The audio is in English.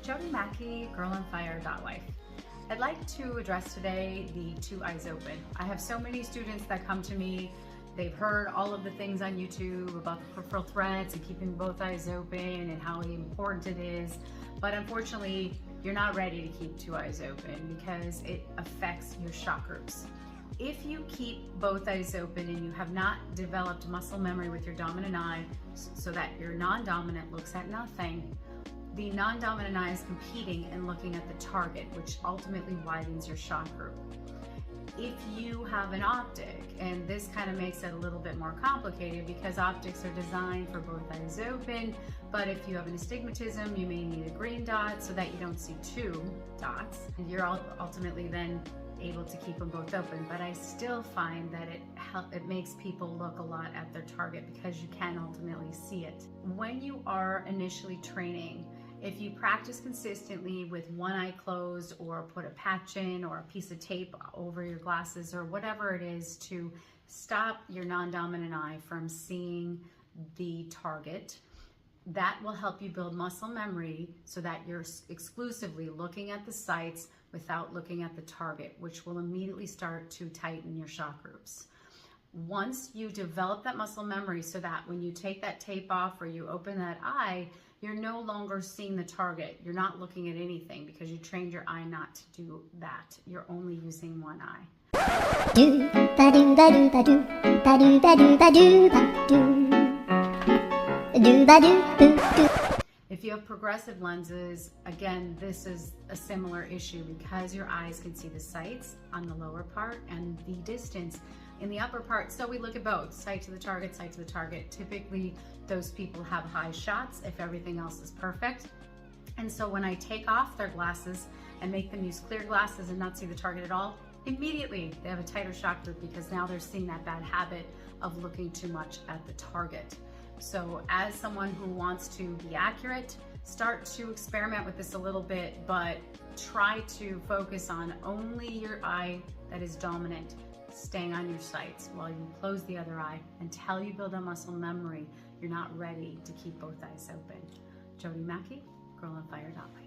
Jody Mackey, GirlOnFire.Life. I'd like to address today the two eyes open. I have so many students that come to me. They've heard all of the things on YouTube about the peripheral threats and keeping both eyes open and how important it is. But unfortunately, you're not ready to keep two eyes open because it affects your shot groups. If you keep both eyes open and you have not developed muscle memory with your dominant eye so that your non-dominant looks at nothing, the non-dominant eye is competing and looking at the target, which ultimately widens your shot group. If you have an optic, and this kind of makes it a little bit more complicated because optics are designed for both eyes open, but if you have an astigmatism, you may need a green dot so that you don't see two dots. And you're ultimately then able to keep them both open, but I still find that it makes people look a lot at their target because you can ultimately see it. When you are initially training, if you practice consistently with one eye closed or put a patch in or a piece of tape over your glasses or whatever it is to stop your non-dominant eye from seeing the target, that will help you build muscle memory so that you're exclusively looking at the sights without looking at the target, which will immediately start to tighten your shot groups. Once you develop that muscle memory so that when you take that tape off or you open that eye, you're no longer seeing the target. You're not looking at anything because you trained your eye not to do that. You're only using one eye. If you have progressive lenses, again, this is a similar issue because your eyes can see the sights on the lower part and the distance in the upper part. So we look at both, sight to the target, sight to the target. Typically, those people have high shots if everything else is perfect. And so when I take off their glasses and make them use clear glasses and not see the target at all, immediately they have a tighter shot group because now they're seeing that bad habit of looking too much at the target. So as someone who wants to be accurate, start to experiment with this a little bit, but try to focus on only your eye that is dominant, staying on your sights while you close the other eye until you build a muscle memory. You're not ready to keep both eyes open. Jody Mackey, GirlOnFire.Life.